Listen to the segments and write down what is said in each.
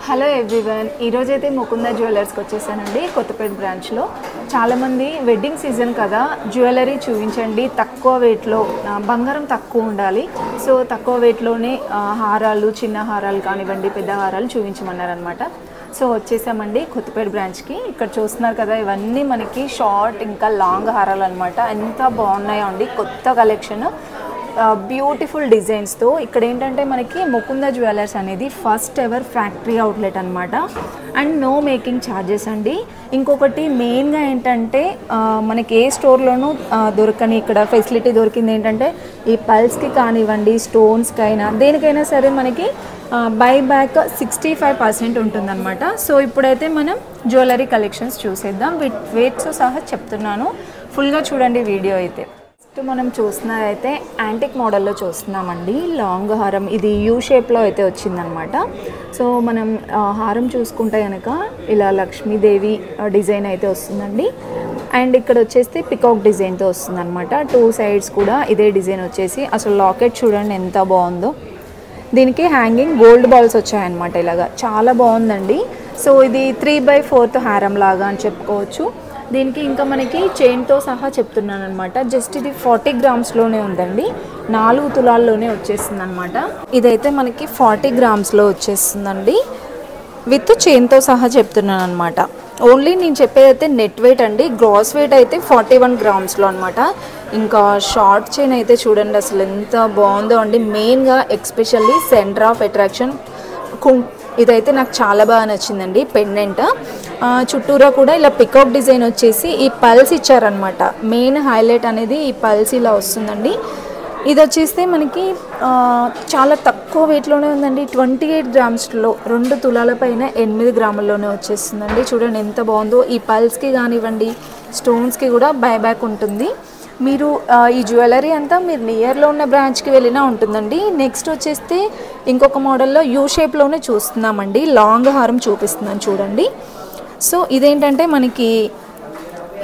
Hello everyone, ఈరోజైతే ముకుంద జ్యువెలర్స్కి వచ్చేసానండి. కొత్తపేట బ్రాంచ్లో చాలామంది వెడ్డింగ్ సీజన్ కదా, జ్యువెలరీ చూపించండి తక్కువ వెయిట్లో, బంగారం తక్కువ ఉండాలి, సో తక్కువ వెయిట్లోనే హారాలు, చిన్న హారాలు కానివ్వండి, పెద్ద హారాలు చూపించమన్నారనమాట. సో వచ్చేసామండి కొత్తపేట బ్రాంచ్కి. ఇక్కడ చూస్తున్నారు కదా, ఇవన్నీ మనకి షార్ట్ ఇంకా లాంగ్ హారాలు అనమాట. ఎంత బాగున్నాయో అండి, కొత్త కలెక్షన్, బ్యూటిఫుల్ డిజైన్స్తో. ఇక్కడ ఏంటంటే మనకి ముకుంద జ్యువెలర్స్ అనేది ఫస్ట్ ఎవర్ ఫ్యాక్టరీ అవుట్లెట్ అనమాట. అండ్ నో మేకింగ్ ఛార్జెస్ అండి. ఇంకొకటి మెయిన్గా ఏంటంటే మనకి ఏ స్టోర్లోనూ దొరకని ఇక్కడ ఫెసిలిటీ దొరికింది ఏంటంటే, ఈ పల్స్కి కానివ్వండి, స్టోన్స్కి అయినా దేనికైనా సరే మనకి బై బ్యాక్ 65% ఉంటుందన్నమాట. సో ఇప్పుడైతే మనం జ్యువెలరీ కలెక్షన్స్ చూసేద్దాం. వెయిట్స్ సహా చెప్తున్నాను, ఫుల్గా చూడండి వీడియో అయితే. మనం చూస్తున్నదైతే యాంటిక్ మోడల్లో చూస్తున్నామండి. లాంగ్ హారం, ఇది యూ షేప్లో అయితే వచ్చిందనమాట. సో మనం హారం చూసుకుంటే కనుక ఇలా లక్ష్మీదేవి డిజైన్ అయితే వస్తుందండి. అండ్ ఇక్కడ వచ్చేసి పికాక్ డిజైన్తో వస్తుందన్నమాట. 2 సైడ్స్ కూడా ఇదే డిజైన్ వచ్చేసి, అసలు లాకెట్ చూడండి ఎంత బాగుందో. దీనికి హ్యాంగింగ్ గోల్డ్ బాల్స్ వచ్చాయన్నమాట, ఇలాగా చాలా బాగుందండి. సో ఇది 3/4 హారం లాగా అని చెప్పుకోవచ్చు. దీనికి ఇంకా మనకి చైన్తో సహా చెప్తున్నాను అనమాట. జస్ట్ ఇది 40 గ్రామ్స్లోనే ఉందండి, 4 తులాల్లోనే వచ్చేస్తుంది అనమాట. ఇదైతే మనకి 40 గ్రామ్స్లో వచ్చేస్తుందండి, విత్ చైన్తో సహా చెప్తున్నాను అనమాట. ఓన్లీ నేను చెప్పేదైతే నెట్ వెయిట్ అండి. గ్రాస్ వెయిట్ అయితే 41 గ్రామ్స్లో అనమాట. ఇంకా షార్ట్ చైన్ అయితే చూడండి అసలు ఎంత బాగుందో అండి. మెయిన్గా ఎక్స్పెషల్లీ సెంటర్ ఆఫ్ అట్రాక్షన్ ఇదైతే నాకు చాలా బాగా నచ్చిందండి. పెండెంట్ చుట్టూరా కూడా ఇలా పికాక్ డిజైన్ వచ్చేసి ఈ పల్స్ ఇచ్చారనమాట. మెయిన్ హైలైట్ అనేది ఈ పల్స్ ఇలా వస్తుందండి. ఇది వచ్చేస్తే మనకి చాలా తక్కువ వెయిట్లోనే ఉందండి. 28 గ్రామ్స్లో, 2 తులాల పైన 8 గ్రాముల్లోనే వచ్చేస్తుందండి. చూడండి ఎంత బాగుందో. ఈ పల్స్కి కానివ్వండి, స్టోన్స్కి కూడా బైబ్యాక్ ఉంటుంది. మీరు ఈ జ్యువెలరీ అంతా మీరు నియర్లో ఉన్న బ్రాంచ్కి వెళ్ళినా ఉంటుందండి. నెక్స్ట్ వచ్చేస్తే ఇంకొక మోడల్లో యూ షేప్లోనే చూస్తున్నామండి. లాంగ్ హారం చూపిస్తున్నాను చూడండి. సో ఇదేంటంటే మనకి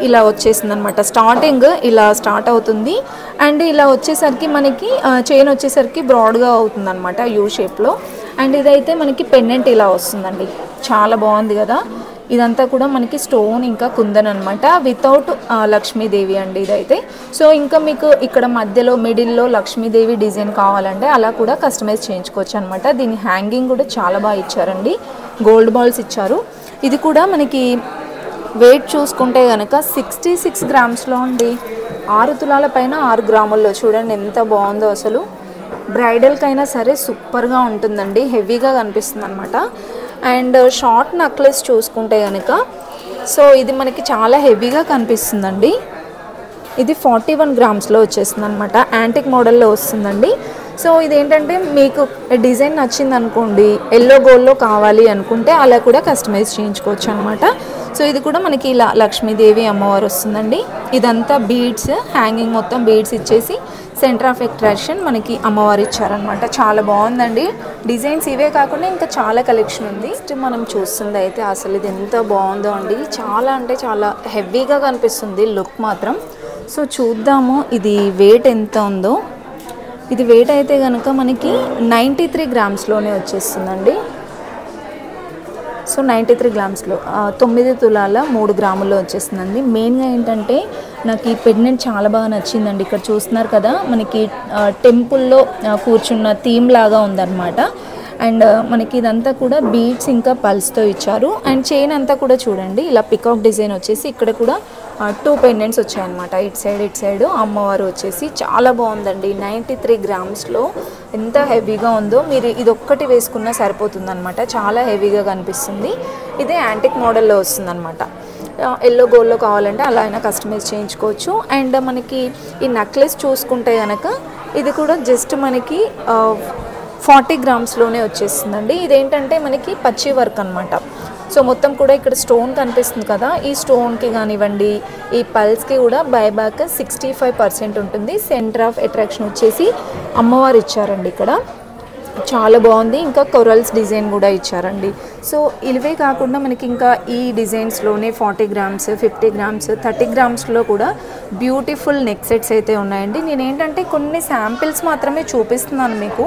ఇలా వచ్చేసింది అనమాట. స్టార్టింగ్ ఇలా స్టార్ట్ అవుతుంది అండ్ ఇలా వచ్చేసరికి మనకి చైన్ వచ్చేసరికి బ్రాడ్గా అవుతుంది అనమాట యూ షేప్లో. అండ్ ఇదైతే మనకి పెండెంట్ ఇలా వస్తుందండి, చాలా బాగుంది కదా. ఇదంతా కూడా మనకి స్టోన్ ఇంకా కుందన్ అనమాట, వితౌట్ లక్ష్మీదేవి అండి ఇదైతే. సో ఇంకా మీకు ఇక్కడ మధ్యలో మిడిల్లో లక్ష్మీదేవి డిజైన్ కావాలంటే అలా కూడా కస్టమైజ్ చేయించుకోవచ్చు అనమాట. దీని హ్యాంగింగ్ కూడా చాలా బాగా ఇచ్చారండి, గోల్డ్ బాల్స్ ఇచ్చారు. ఇది కూడా మనకి వెయిట్ చూసుకుంటే కనుక 66 గ్రామ్స్లో అండి, 6 తులాల పైన 6 గ్రాముల్లో. చూడండి ఎంత బాగుందో అసలు. బ్రైడల్కైనా సరే సూపర్గా ఉంటుందండి, హెవీగా కనిపిస్తుంది అనమాట. అండ్ షార్ట్ నెక్లెస్ చూసుకుంటే కనుక, సో ఇది మనకి చాలా హెవీగా కనిపిస్తుందండి. ఇది 41 గ్రామ్స్లో వచ్చేస్తుంది అనమాట. యాంటిక్ మోడల్లో వస్తుందండి. సో ఇదేంటంటే మీకు డిజైన్ నచ్చింది అనుకోండి, ఎల్లో గోల్డ్లో కావాలి అనుకుంటే అలా కూడా కస్టమైజ్ చేయించుకోవచ్చు అనమాట. సో ఇది కూడా మనకి ఇలా లక్ష్మీదేవి అమ్మవారు వస్తుందండి. ఇదంతా బీడ్స్, హ్యాంగింగ్ మొత్తం బీడ్స్ ఇచ్చేసి సెంటర్ ఆఫ్ అట్రాక్షన్ మనకి అమ్మవారు ఇచ్చారనమాట. చాలా బాగుందండి. డిజైన్స్ ఇవే కాకుండా ఇంకా చాలా కలెక్షన్ ఉంది. నెక్స్ట్ మనం చూస్తుంది అయితే అసలు ఇది ఎంత బాగుందో అండి, చాలా అంటే చాలా హెవీగా కనిపిస్తుంది లుక్ మాత్రం. సో చూద్దాము ఇది వెయిట్ ఎంత ఉందో. ఇది వెయిట్ అయితే కనుక మనకి 93 గ్రామ్స్లోనే వచ్చేస్తుందండి. సో 93 గ్రామ్స్లో 9 తులాల 3 గ్రాముల్లో వచ్చేస్తుందండి. మెయిన్గా ఏంటంటే నాకు ఈ పెండెంట్ చాలా బాగా నచ్చిందండి. ఇక్కడ చూస్తున్నారు కదా, మనకి టెంపుల్లో కూర్చున్న థీమ్ లాగా ఉందన్నమాట. అండ్ మనకి ఇదంతా కూడా బీడ్స్ ఇంకా పల్స్తో ఇచ్చారు. అండ్ చైన్ అంతా కూడా చూడండి ఇలా పికాక్ డిజైన్ వచ్చేసి ఇక్కడ కూడా 2 పెండెంట్స్ వచ్చాయన్నమాట. ఇటు సైడ్ అమ్మవారు వచ్చేసి చాలా బాగుందండి. 93 గ్రామ్స్లో ఎంత హెవీగా ఉందో. మీరు ఇది ఒక్కటి వేసుకున్నా సరిపోతుంది అనమాట, చాలా హెవీగా కనిపిస్తుంది. ఇదే యాంటిక్ మోడల్లో వస్తుంది అనమాట. ఎల్లో గోల్డ్లో కావాలంటే అలా అయినా కస్టమైజ్ చేయించుకోవచ్చు. అండ్ మనకి ఈ నెక్లెస్ చూసుకుంటే కనుక ఇది కూడా జస్ట్ మనకి 40 గ్రామ్స్లోనే వచ్చేస్తుందండి. ఇదేంటంటే మనకి పచ్చి వర్క్ అనమాట. సో మొత్తం కూడా ఇక్కడ స్టోన్ కనిపిస్తుంది కదా, ఈ స్టోన్కి కానివ్వండి, ఈ పల్స్కి కూడా బైబ్యాక్ 65% ఉంటుంది. సెంటర్ ఆఫ్ అట్రాక్షన్ వచ్చేసి అమ్మవారు ఇచ్చారండి ఇక్కడ, చాలా బాగుంది. ఇంకా కొరల్స్ డిజైన్ కూడా ఇచ్చారండి. సో ఇవే కాకుండా మనకి ఇంకా ఈ డిజైన్స్లోనే 40 గ్రామ్స్, 50 గ్రామ్స్, 30 గ్రామ్స్లో కూడా బ్యూటిఫుల్ నెక్ సెట్స్ అయితే ఉన్నాయండి. నేనేంటంటే కొన్ని శాంపిల్స్ మాత్రమే చూపిస్తున్నాను మీకు.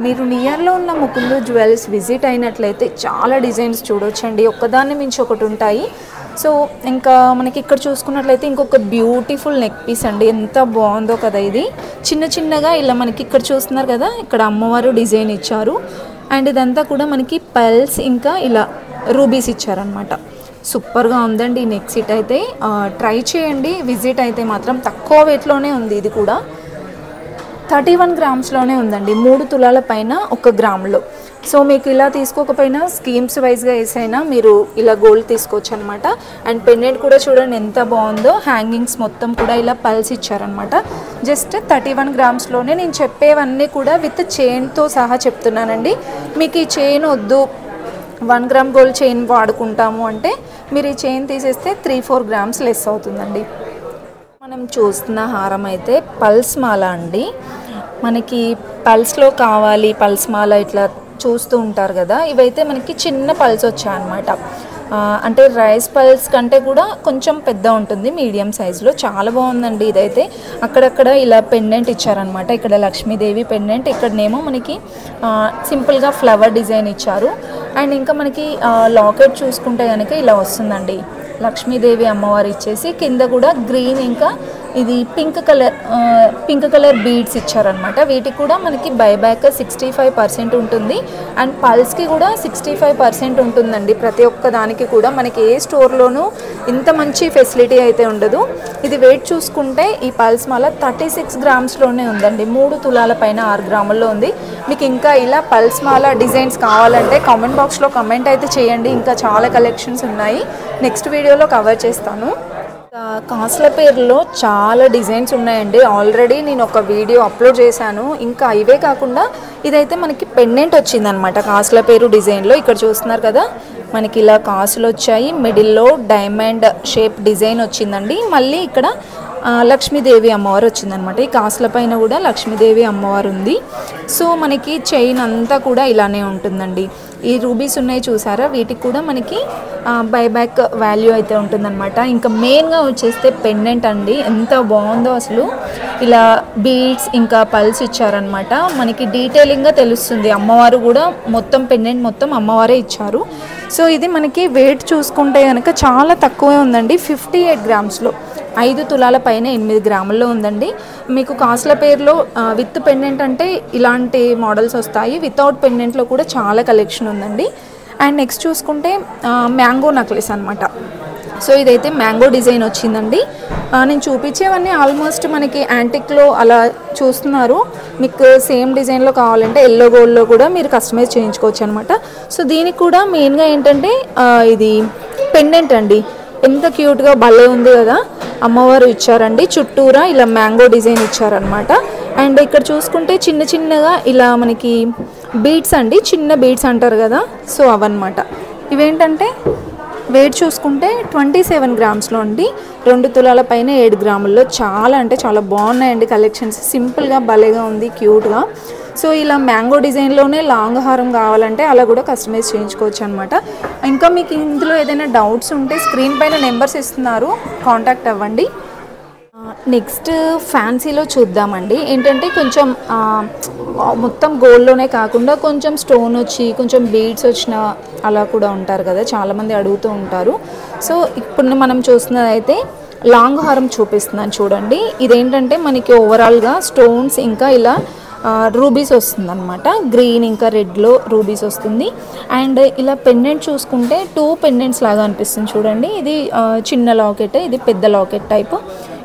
మీరు నియర్లో ఉన్న ముకుంద జ్యువెల్స్ విజిట్ అయినట్లయితే చాలా డిజైన్స్ చూడొచ్చండి, ఒక్కదాన్ని మించి ఒకటి ఉంటాయి. సో ఇంకా మనకి ఇక్కడ చూసుకున్నట్లయితే ఇంకొక బ్యూటిఫుల్ నెక్ పీస్ అండి, ఎంత బాగుందో కదా. ఇది చిన్న చిన్నగా ఇలా మనకి ఇక్కడ చూస్తున్నారు కదా, ఇక్కడ అమ్మవారు డిజైన్ ఇచ్చారు. అండ్ ఇదంతా కూడా మనకి పర్ల్స్ ఇంకా ఇలా రూబీస్ ఇచ్చారనమాట. సూపర్గా ఉందండి ఈ నెక్ సెట్ అయితే. ట్రై చేయండి, విజిట్ అయితే మాత్రం. తక్కువ వెయిట్లోనే ఉంది, ఇది కూడా 31 గ్రామ్స్లోనే ఉందండి, 3 తులాల పైన 1 గ్రాములో. సో మీకు ఇలా తీసుకోకపోయినా స్కీమ్స్ వైజ్గా వేసైనా మీరు ఇలా గోల్డ్ తీసుకోవచ్చు అనమాట. అండ్ పెండెంట్ కూడా చూడండి ఎంత బాగుందో, హ్యాంగింగ్స్ మొత్తం కూడా ఇలా పల్స్ ఇచ్చారనమాట. జస్ట్ 31 గ్రామ్స్లోనే. నేను చెప్పేవన్నీ కూడా విత్ చైన్తో సహా చెప్తున్నానండి. మీకు ఈ చైన్ వద్దు, 1 గ్రామ్ గోల్డ్ చైన్ వాడుకుంటాము అంటే మీరు ఈ చైన్ తీసేస్తే 3-4 గ్రామ్స్ లెస్ అవుతుందండి. మనం చూస్తున్న హారం అయితే పల్స్ మాల అండి. మనకి పల్స్లో కావాలి, పల్స్ మాల ఇట్లా చూస్తూ ఉంటారు కదా, ఇవైతే మనకి చిన్న పల్స్ వచ్చాయన్నమాట. అంటే రైస్ పల్స్ కంటే కూడా కొంచెం పెద్ద ఉంటుంది, మీడియం సైజులో. చాలా బాగుందండి ఇదైతే. అక్కడక్కడ ఇలా పెండెంట్ ఇచ్చారనమాట. ఇక్కడ లక్ష్మీదేవి పెండెంట్, ఇక్కడనేమో మనకి సింపుల్గా ఫ్లవర్ డిజైన్ ఇచ్చారు. అండ్ ఇంకా మనకి లాకెట్ చూసుకుంటే కనుక ఇలా వస్తుందండి, లక్ష్మీదేవి అమ్మవారు ఇచ్చేసి కింద కూడా గ్రీన్ ఇంకా ఇది పింక్ కలర్ బీడ్స్ ఇచ్చారనమాట. వీటికి కూడా మనకి బైబ్యాక్ 65% ఉంటుంది. అండ్ పల్స్కి కూడా 65% ఉంటుందండి. ప్రతి ఒక్క దానికి కూడా మనకి ఏ స్టోర్లోనూ ఇంత మంచి ఫెసిలిటీ అయితే ఉండదు. ఇది వెయిట్ చూసుకుంటే ఈ పల్స్ మాల 36 గ్రామ్స్లోనే ఉందండి, 3 తులాల పైన 6 గ్రాముల్లో ఉంది. మీకు ఇంకా ఇలా పల్స్ మాల డిజైన్స్ కావాలంటే కామెంట్ బాక్స్లో కమెంట్ అయితే చేయండి. ఇంకా చాలా కలెక్షన్స్ ఉన్నాయి, నెక్స్ట్ వీడియోలో కవర్ చేస్తాను. కాసుల పేరులో చాలా డిజైన్స్ ఉన్నాయండి. ఆల్రెడీ నేను ఒక వీడియో అప్లోడ్ చేశాను. ఇంకా ఇవే కాకుండా ఇదైతే మనకి పెండెంట్ వచ్చిందనమాట కాసుల పేరు డిజైన్లో. ఇక్కడ చూస్తున్నారు కదా, మనకి ఇలా కాసులు వచ్చాయి, మిడిల్లో డైమండ్ షేప్ డిజైన్ వచ్చిందండి. మళ్ళీ ఇక్కడ లక్ష్మీదేవి అమ్మవారు వచ్చిందనమాట. ఈ కాసుల పైన కూడా లక్ష్మీదేవి అమ్మవారు ఉంది. సో మనకి చైన్ అంతా కూడా ఇలానే ఉంటుందండి. ఈ రూబీస్ ఉన్నాయి చూసారా, వీటికి కూడా మనకి బైబ్యాక్ వాల్యూ అయితే ఉంటుందన్నమాట. ఇంకా మెయిన్గా వచ్చేస్తే పెండెంట్ అండి, ఎంత బాగుందో అసలు. ఇలా బీడ్స్ ఇంకా పల్స్ ఇచ్చారనమాట. మనకి డీటెయిలింగ్గా తెలుస్తుంది. అమ్మవారు కూడా మొత్తం పెండెంట్ మొత్తం అమ్మవారే ఇచ్చారు. సో ఇది మనకి వెయిట్ చూసుకుంటే కనుక చాలా తక్కువే ఉందండి, 58 గ్రామ్స్లో. 5 తులాల పైన 8 గ్రాముల్లో ఉందండి. మీకు కాసుల పేరులో విత్ పెండెంట్ అంటే ఇలాంటి మోడల్స్ వస్తాయి, వితౌట్ పెండెంట్లో కూడా చాలా కలెక్షన్ ఉందండి. అండ్ నెక్స్ట్ చూసుకుంటే మ్యాంగో నెక్లెస్ అనమాట. సో ఇదైతే మ్యాంగో డిజైన్ వచ్చిందండి. నేను చూపించేవన్నీ ఆల్మోస్ట్ మనకి యాంటిక్లో అలా చూస్తున్నారు. మీకు సేమ్ డిజైన్లో కావాలంటే ఎల్లో గోల్డ్లో కూడా మీరు కస్టమైజ్ చేయించుకోవచ్చు అనమాట. సో దీనికి కూడా మెయిన్గా ఏంటంటే ఇది పెండెంట్ అండి, ఎంత క్యూట్గా భలే ఉంది కదా, అమ్మవారు ఇచ్చారండి. చుట్టూరా ఇలా మ్యాంగో డిజైన్ ఇచ్చారనమాట. అండ్ ఇక్కడ చూసుకుంటే చిన్న చిన్నగా ఇలా మనకి బీడ్స్ అండి, చిన్న బీడ్స్ అంటారు కదా, సో అవన్నమాట. ఇవేంటంటే వెయిట్ చూసుకుంటే 27 గ్రామ్స్లో అండి, 2 తులాల పైన 7 గ్రాముల్లో. చాలా అంటే చాలా బాగున్నాయండి కలెక్షన్స్, సింపుల్గా భలేగా ఉంది, క్యూట్గా. సో ఇలా మ్యాంగో డిజైన్లోనే లాంగ్ హారం కావాలంటే అలా కూడా కస్టమైజ్ చేయించుకోవచ్చు అనమాట. ఇంకా మీకు ఇందులో ఏదైనా డౌట్స్ ఉంటే స్క్రీన్ పైన నెంబర్స్ ఇస్తున్నారు, కాంటాక్ట్ అవ్వండి. నెక్స్ట్ ఫ్యాన్సీలో చూద్దామండి. ఏంటంటే కొంచెం మొత్తం గోల్డ్లోనే కాకుండా కొంచెం స్టోన్ వచ్చి కొంచెం బీడ్స్ వచ్చిన అలా కూడా ఉంటారు కదా, చాలామంది అడుగుతూ ఉంటారు. సో ఇప్పుడు మనం చూస్తున్నది అయితే లాంగ్ హారం చూపిస్తున్నాను చూడండి. ఇదేంటంటే మనకి ఓవరాల్గా స్టోన్స్ ఇంకా ఇలా రూబీస్ వస్తుందన్నమాట. గ్రీన్ ఇంకా రెడ్లో రూబీస్ వస్తుంది. అండ్ ఇలా పెండెంట్ చూసుకుంటే 2 పెండెంట్స్ లాగా అనిపిస్తుంది చూడండి. ఇది చిన్న లాకెట్, ఇది పెద్ద లాకెట్ టైప్.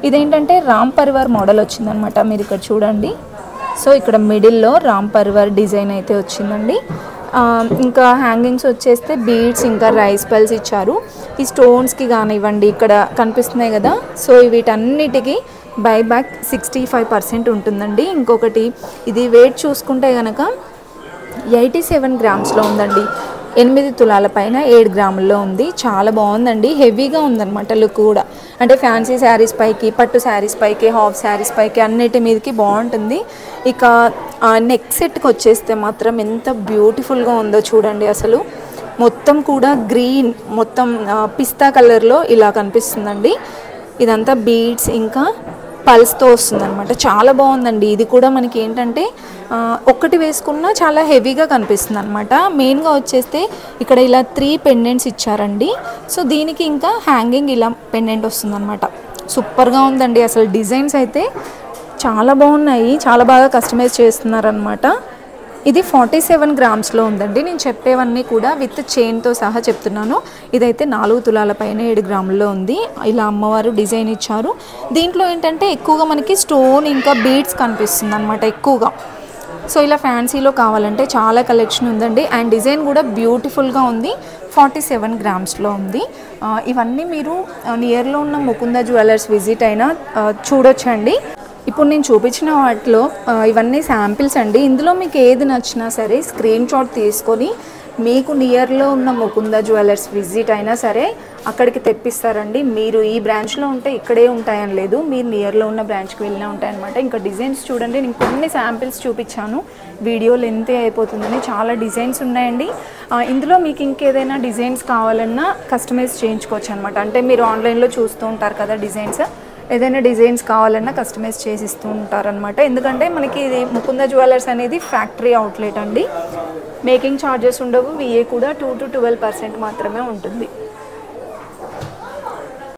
ఇదేంటంటే రామ్ పరివార్ మోడల్ వచ్చిందనమాట, మీరు ఇక్కడ చూడండి. సో ఇక్కడ మిడిల్లో రామ్ పరివార్ డిజైన్ అయితే వచ్చిందండి. ఇంకా హ్యాంగింగ్స్ వచ్చేస్తే బీడ్స్ ఇంకా రైస్ పల్స్ ఇచ్చారు. ఈ స్టోన్స్కి కానివ్వండి ఇక్కడ కనిపిస్తున్నాయి కదా, సో వీటన్నిటికీ బైబ్యాక్ 65% ఉంటుందండి. ఇంకొకటి ఇది వెయిట్ చూసుకుంటే కనుక 87 గ్రామ్స్లో ఉందండి, 8 తులాల పైన 7 గ్రాముల్లో ఉంది. చాలా బాగుందండి, హెవీగా ఉందన్నమాట లుక్ కూడా. అంటే ఫ్యాన్సీ శారీస్ పైకి, పట్టు శారీస్ పైకి, హాఫ్ శారీస్ పైకి అన్నిటి మీదకి బాగుంటుంది. ఇక నెక్ సెట్కి వచ్చేస్తే మాత్రం ఎంత బ్యూటిఫుల్గా ఉందో చూడండి. అసలు మొత్తం కూడా గ్రీన్, మొత్తం పిస్తా కలర్లో ఇలా కనిపిస్తుందండి. ఇదంతా బీడ్స్ ఇంకా పల్స్తో వస్తుంది అనమాట. చాలా బాగుందండి. ఇది కూడా మనకి ఏంటంటే ఒక్కటి వేసుకున్నా చాలా హెవీగా కనిపిస్తుంది అనమాట. మెయిన్గా వచ్చేస్తే ఇక్కడ ఇలా 3 పెండెంట్స్ ఇచ్చారండి. సో దీనికి ఇంకా హ్యాంగింగ్ ఇలా పెండెంట్ వస్తుంది అనమాట. సూపర్గా ఉందండి. అసలు డిజైన్స్ అయితే చాలా బాగున్నాయి, చాలా బాగా కస్టమైజ్ చేస్తున్నారనమాట. ఇది 47 గ్రామ్స్లో ఉందండి. నేను చెప్పేవన్నీ కూడా విత్ చైన్తో సహా చెప్తున్నాను. ఇదైతే 4 తులాల పైన 7 గ్రాముల్లో ఉంది. ఇలా అమ్మవారు డిజైన్ ఇచ్చారు. దీంట్లో ఏంటంటే ఎక్కువగా మనకి స్టోన్ ఇంకా బీడ్స్ కనిపిస్తుంది అనమాట ఎక్కువగా. సో ఇలా ఫ్యాన్సీలో కావాలంటే చాలా కలెక్షన్ ఉందండి. అండ్ డిజైన్ కూడా బ్యూటిఫుల్గా ఉంది. 47 గ్రామ్స్లో ఉంది. ఇవన్నీ మీరు నియర్లో ఉన్న ముకుంద జ్యువెలర్స్ విజిట్ అయినా చూడొచ్చండి. ఇప్పుడు నేను చూపించిన వాటిలో ఇవన్నీ శాంపిల్స్ అండి. ఇందులో మీకు ఏది నచ్చినా సరే స్క్రీన్ షాట్ తీసుకొని మీకు నియర్లో ఉన్న ముకుంద జ్యువెలర్స్ విజిట్ అయినా సరే అక్కడికి తెప్పిస్తారండి. మీరు ఈ బ్రాంచ్లో ఉంటే ఇక్కడే ఉంటాయని లేదు, మీరు నియర్లో ఉన్న బ్రాంచ్కి వెళ్ళినా ఉంటాయన్నమాట. ఇంకా డిజైన్స్ చూడండి, నేను కొన్ని శాంపిల్స్ చూపించాను, వీడియో లెంత్ అయిపోతుందని. చాలా డిజైన్స్ ఉన్నాయండి. ఇందులో మీకు ఇంకేదైనా డిజైన్స్ కావాలన్నా కస్టమైజ్ చేయించుకోవచ్చు అనమాట. అంటే మీరు ఆన్లైన్లో చూస్తూ ఉంటారు కదా డిజైన్స్, ఏదైనా డిజైన్స్ కావాలన్నా కస్టమైజ్ చేసి ఇస్తూ ఉంటారనమాట. ఎందుకంటే మనకి ఇది ముకుంద జ్యువెలర్స్ అనేది ఫ్యాక్టరీ అవుట్లెట్ అండి. మేకింగ్ ఛార్జెస్ ఉండవు. విఏ కూడా 2 to 12% మాత్రమే ఉంటుంది.